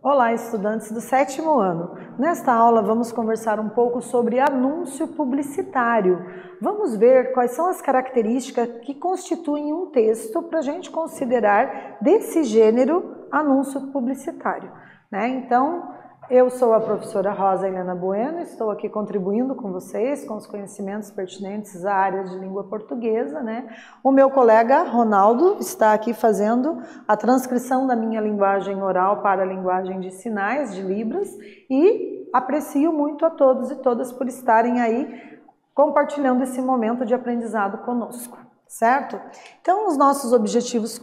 Olá, estudantes do 7º ano. Nesta aula vamos conversar um pouco sobre anúncio publicitário. Vamos ver quais são as características que constituem um texto para a gente considerar desse gênero anúncio publicitário, né? Então, eu sou a professora Rosa Helena Bueno, estou aqui contribuindo com vocês com os conhecimentos pertinentes à área de língua portuguesa, né? O meu colega Ronaldo está aqui fazendo a transcrição da minha linguagem oral para a linguagem de sinais, de Libras, e aprecio muito a todos e todas por estarem aí compartilhando esse momento de aprendizado conosco, certo? Então, os nossos objetivos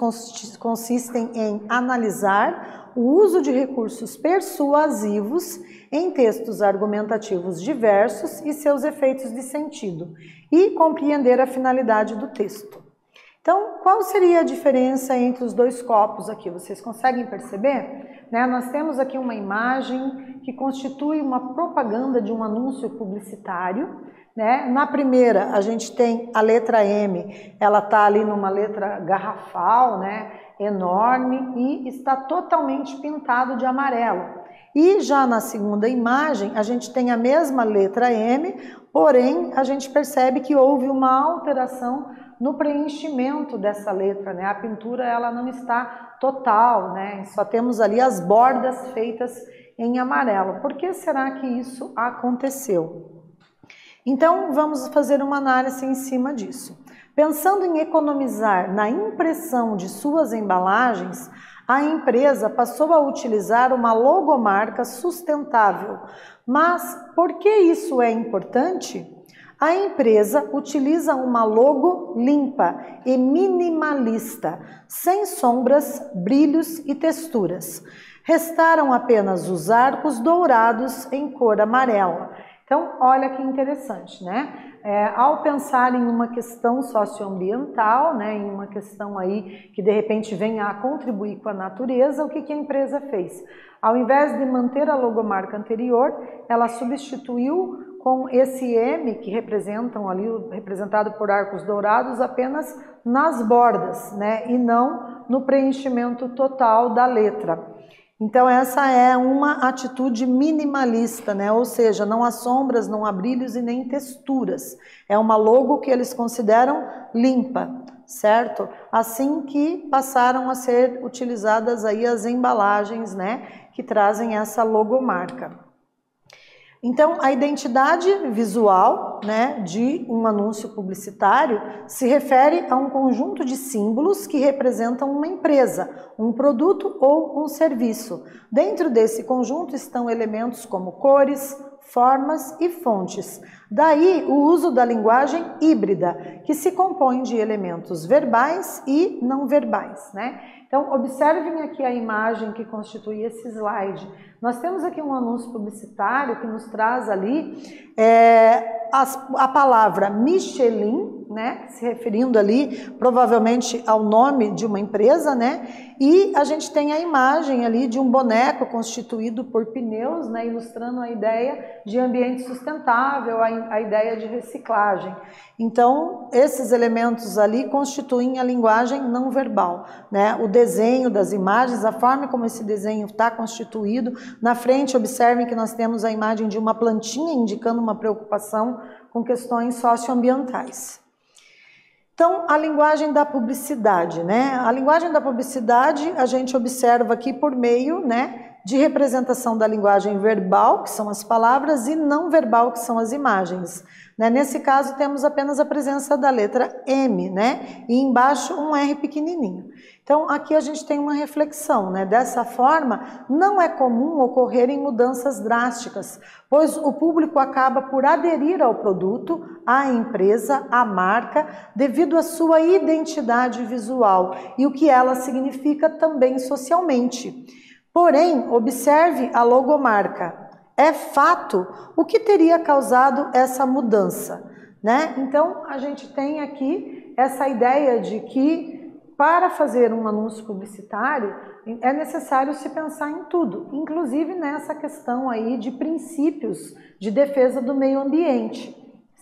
consistem em analisar o uso de recursos persuasivos em textos argumentativos diversos e seus efeitos de sentido, e compreender a finalidade do texto. Então, qual seria a diferença entre os dois copos aqui? Vocês conseguem perceber? Nós temos aqui uma imagem que constitui uma propaganda de um anúncio publicitário. Na primeira, a gente tem a letra M, ela está ali numa letra garrafal, enorme, e está totalmente pintado de amarelo. E já na segunda imagem, a gente tem a mesma letra M, porém a gente percebe que houve uma alteração no preenchimento dessa letra, A pintura ela não está total, Só temos ali as bordas feitas em amarelo. Por que será que isso aconteceu? Então, vamos fazer uma análise em cima disso. Pensando em economizar na impressão de suas embalagens, a empresa passou a utilizar uma logomarca sustentável. Mas por que isso é importante? A empresa utiliza uma logo limpa e minimalista, sem sombras, brilhos e texturas. Restaram apenas os arcos dourados em cor amarela. Então, olha que interessante, ao pensar em uma questão socioambiental, em uma questão aí que de repente venha a contribuir com a natureza, o que a empresa fez? Ao invés de manter a logomarca anterior, ela substituiu com esse M, que representam ali, representado por arcos dourados, apenas nas bordas, e não no preenchimento total da letra. Então, essa é uma atitude minimalista, ou seja, não há sombras, não há brilhos e nem texturas. É uma logo que eles consideram limpa, certo? Assim que passaram a ser utilizadas aí as embalagens, que trazem essa logomarca. Então, a identidade visual, de um anúncio publicitário se refere a um conjunto de símbolos que representam uma empresa, um produto ou um serviço. Dentro desse conjunto estão elementos como cores, formas e fontes. Daí o uso da linguagem híbrida, que se compõe de elementos verbais e não verbais, Então, observem aqui a imagem que constitui esse slide. Nós temos aqui um anúncio publicitário que nos traz ali a palavra Michelin, se referindo ali provavelmente ao nome de uma empresa, e a gente tem a imagem ali de um boneco constituído por pneus, ilustrando a ideia de ambiente sustentável, a ideia de reciclagem. Então, esses elementos ali constituem a linguagem não verbal, O desenho das imagens, a forma como esse desenho está constituído. Na frente, observem que nós temos a imagem de uma plantinha indicando uma preocupação com questões socioambientais. Então, a linguagem da publicidade, A linguagem da publicidade a gente observa aqui por meio, de representação da linguagem verbal, que são as palavras, e não verbal, que são as imagens. Nesse caso, temos apenas a presença da letra M, e embaixo um R pequenininho. Então, aqui a gente tem uma reflexão, Dessa forma, não é comum ocorrerem mudanças drásticas, pois o público acaba por aderir ao produto, à empresa, à marca, devido à sua identidade visual e o que ela significa também socialmente. Porém, observe a logomarca. É fato o que teria causado essa mudança, Então, a gente tem aqui essa ideia de que para fazer um anúncio publicitário é necessário se pensar em tudo, inclusive nessa questão aí de princípios de defesa do meio ambiente,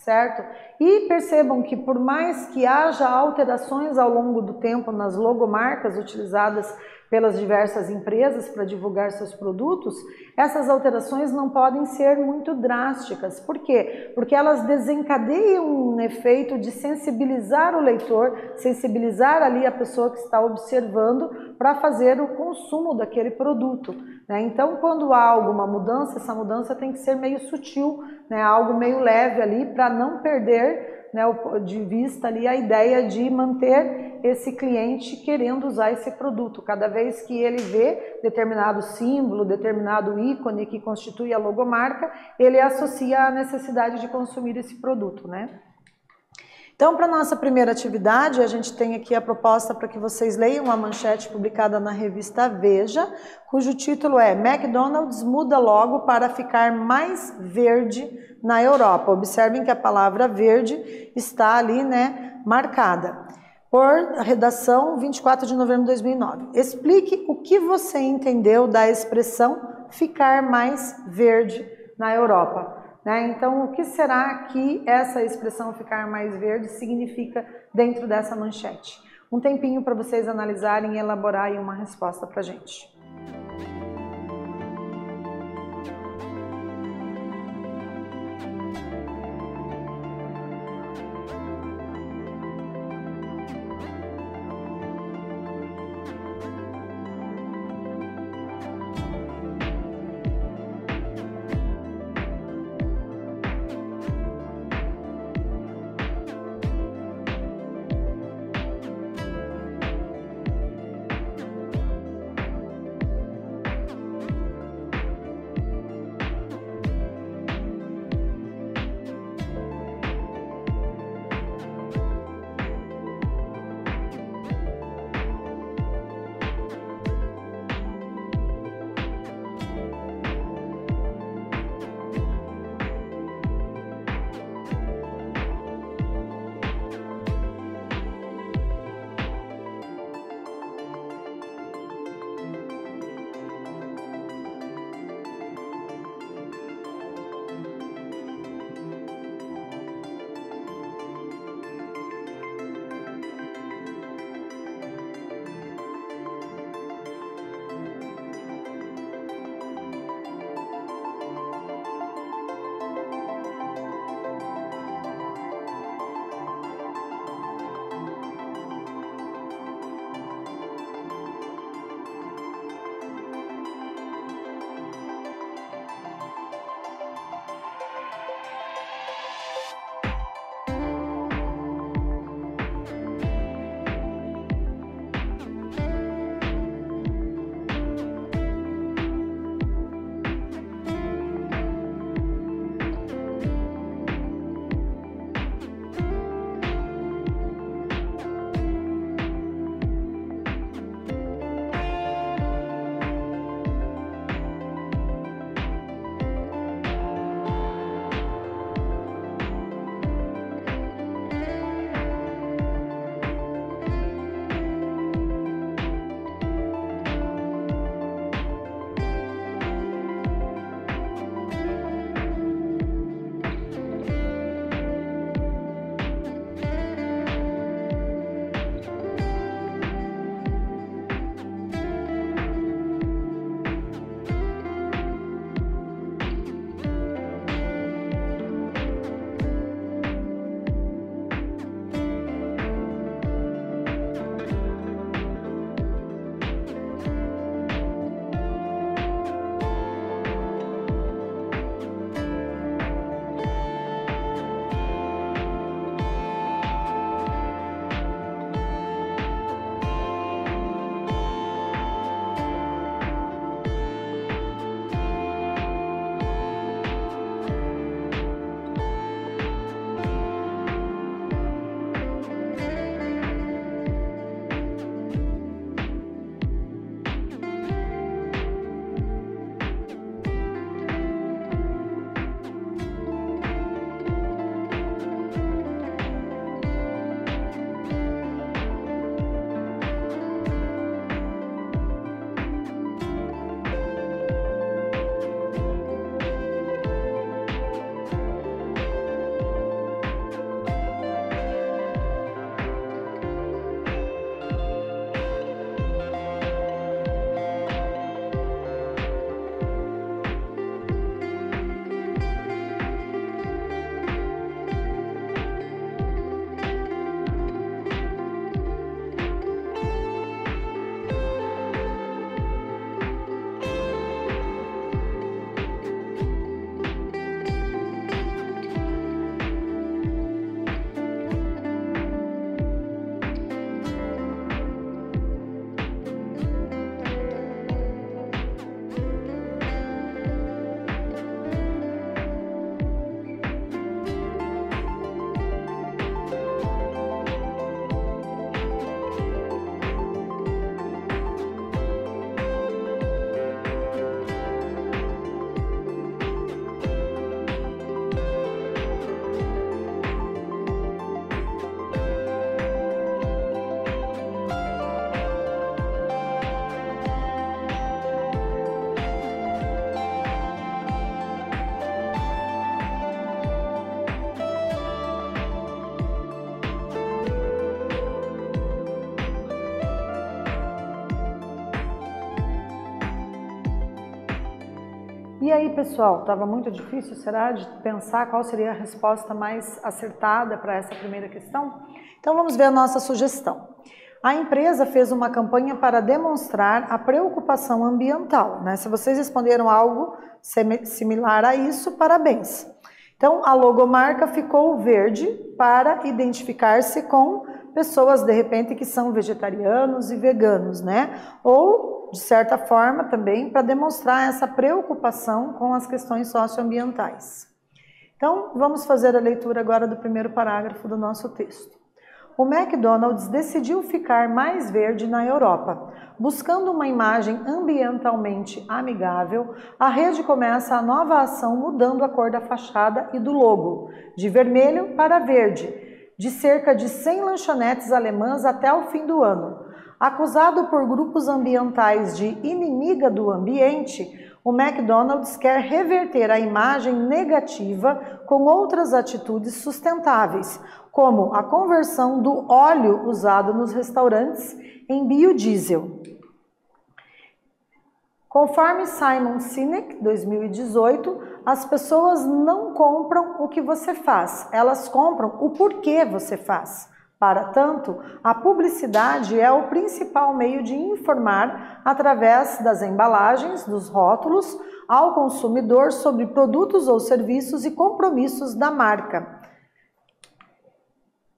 certo? E percebam que por mais que haja alterações ao longo do tempo nas logomarcas utilizadas pelas diversas empresas para divulgar seus produtos, essas alterações não podem ser muito drásticas. Por quê? Porque elas desencadeiam um efeito de sensibilizar o leitor, sensibilizar ali a pessoa que está observando para fazer o consumo daquele produto, né? Então, quando há alguma mudança, essa mudança tem que ser meio sutil, né? Algo meio leve ali para não perder, né, de vista ali a ideia de manter esse cliente querendo usar esse produto. Cada vez que ele vê determinado símbolo, determinado ícone que constitui a logomarca, ele associa a necessidade de consumir esse produto, né? Então, para a nossa primeira atividade, a gente tem aqui a proposta para que vocês leiam a manchete publicada na revista Veja, cujo título é McDonald's muda logo para ficar mais verde na Europa. Observem que a palavra verde está ali, né, marcada. Por redação 24 de novembro de 2009. Explique o que você entendeu da expressão ficar mais verde na Europa. Né? Então, o que será que essa expressão ficar mais verde significa dentro dessa manchete? Um tempinho para vocês analisarem e elaborarem uma resposta para a gente. E aí, pessoal, estava muito difícil, será, de pensar qual seria a resposta mais acertada para essa primeira questão? Então, vamos ver a nossa sugestão. A empresa fez uma campanha para demonstrar a preocupação ambiental, né? Se vocês responderam algo similar a isso, parabéns. Então, a logomarca ficou verde para identificar-se com pessoas, de repente, que são vegetarianos e veganos, né? Ou, de certa forma, também para demonstrar essa preocupação com as questões socioambientais. Então, vamos fazer a leitura agora do primeiro parágrafo do nosso texto. O McDonald's decidiu ficar mais verde na Europa. Buscando uma imagem ambientalmente amigável, a rede começa a nova ação mudando a cor da fachada e do logo, de vermelho para verde, de cerca de 100 lanchonetes alemãs até o fim do ano. Acusado por grupos ambientais de inimiga do ambiente, o McDonald's quer reverter a imagem negativa com outras atitudes sustentáveis, como a conversão do óleo usado nos restaurantes em biodiesel. Conforme Simon Sinek, 2018, as pessoas não compram o que você faz, elas compram o porquê você faz. Para tanto, a publicidade é o principal meio de informar, através das embalagens, dos rótulos, ao consumidor sobre produtos ou serviços e compromissos da marca.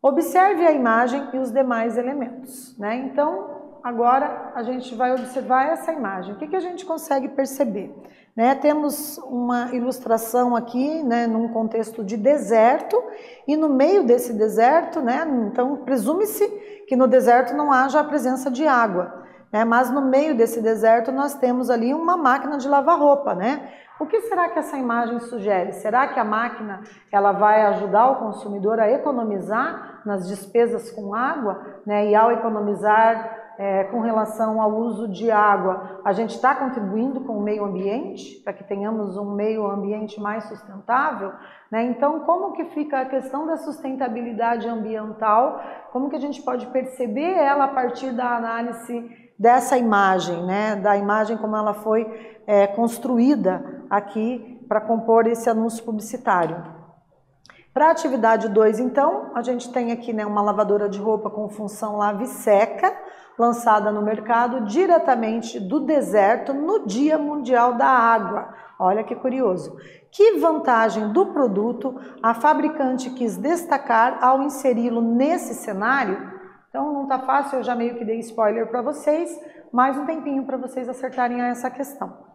Observe a imagem e os demais elementos, né? Então, agora a gente vai observar essa imagem. O que a gente consegue perceber? Né? Temos uma ilustração aqui, né, num contexto de deserto, e no meio desse deserto, né, então presume-se que no deserto não haja a presença de água, né, mas no meio desse deserto nós temos ali uma máquina de lavar roupa, né? O que será que essa imagem sugere? Será que a máquina ela vai ajudar o consumidor a economizar nas despesas com água, né? E ao economizar com relação ao uso de água, a gente está contribuindo com o meio ambiente, para que tenhamos um meio ambiente mais sustentável, né? Então, como que fica a questão da sustentabilidade ambiental? Como que a gente pode perceber ela a partir da análise dessa imagem, né? Da imagem como ela foi construída aqui para compor esse anúncio publicitário. Para a atividade 2, então, a gente tem aqui, né, uma lavadora de roupa com função lave e seca, lançada no mercado diretamente do deserto no Dia Mundial da Água. Olha que curioso. Que vantagem do produto a fabricante quis destacar ao inseri-lo nesse cenário? Então não está fácil, eu já meio que dei spoiler para vocês, mais um tempinho para vocês acertarem essa questão.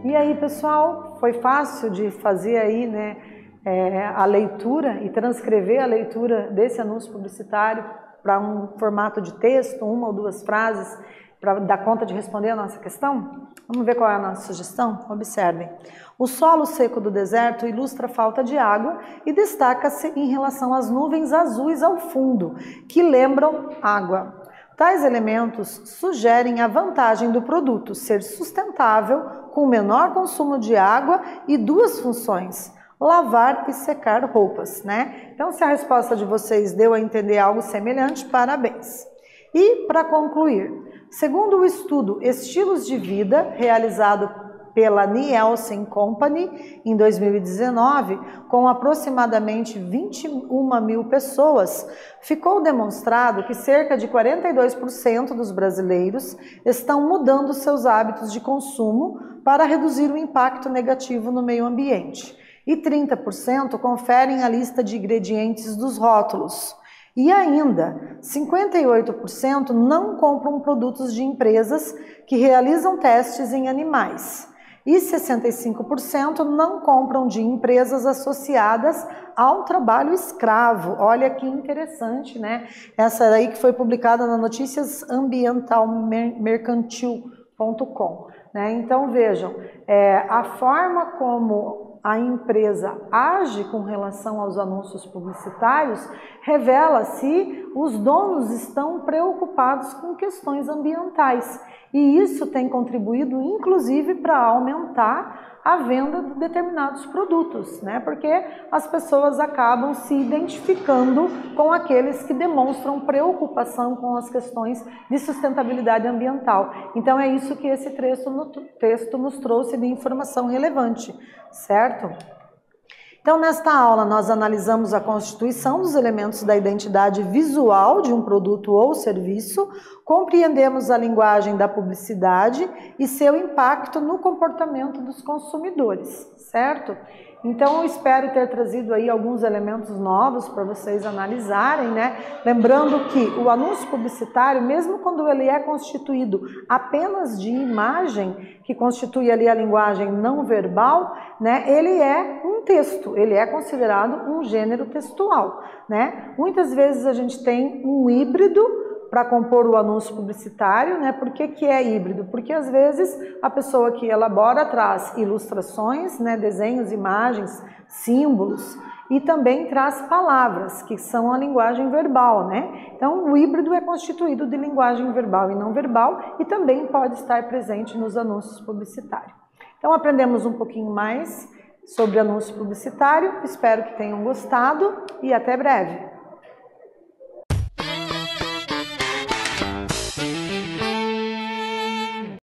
E aí, pessoal, foi fácil de fazer aí, né, a leitura e transcrever a leitura desse anúncio publicitário para um formato de texto, uma ou duas frases, para dar conta de responder a nossa questão? Vamos ver qual é a nossa sugestão? Observem. O solo seco do deserto ilustra a falta de água e destaca-se em relação às nuvens azuis ao fundo, que lembram água. Tais elementos sugerem a vantagem do produto ser sustentável, com menor consumo de água e duas funções: lavar e secar roupas, né? Então, se a resposta de vocês deu a entender algo semelhante, parabéns. E, para concluir, segundo o estudo Estilos de Vida, realizado pela Nielsen Company em 2019, com aproximadamente 21 mil pessoas, ficou demonstrado que cerca de 42% dos brasileiros estão mudando seus hábitos de consumo para reduzir o impacto negativo no meio ambiente. E 30% conferem a lista de ingredientes dos rótulos. E ainda, 58% não compram produtos de empresas que realizam testes em animais. E 65% não compram de empresas associadas ao trabalho escravo. Olha que interessante, né? Essa aí que foi publicada na noticiasambientalmercantil.com, né? Então vejam, a forma como a empresa age com relação aos anúncios publicitários revela se os donos estão preocupados com questões ambientais. E isso tem contribuído, inclusive, para aumentar a venda de determinados produtos, né? Porque as pessoas acabam se identificando com aqueles que demonstram preocupação com as questões de sustentabilidade ambiental. Então, é isso que esse texto nos trouxe de informação relevante, certo? Então, nesta aula, nós analisamos a constituição dos elementos da identidade visual de um produto ou serviço, compreendemos a linguagem da publicidade e seu impacto no comportamento dos consumidores, certo? Então, eu espero ter trazido aí alguns elementos novos para vocês analisarem, né? Lembrando que o anúncio publicitário, mesmo quando ele é constituído apenas de imagem, que constitui ali a linguagem não verbal, né? Ele é um texto, ele é considerado um gênero textual, né? Muitas vezes a gente tem um híbrido para compor o anúncio publicitário, né? Por que é híbrido? Porque às vezes a pessoa que elabora traz ilustrações, né? Desenhos, imagens, símbolos e também traz palavras, que são a linguagem verbal, né? Então o híbrido é constituído de linguagem verbal e não verbal e também pode estar presente nos anúncios publicitários. Então aprendemos um pouquinho mais sobre anúncio publicitário, espero que tenham gostado e até breve!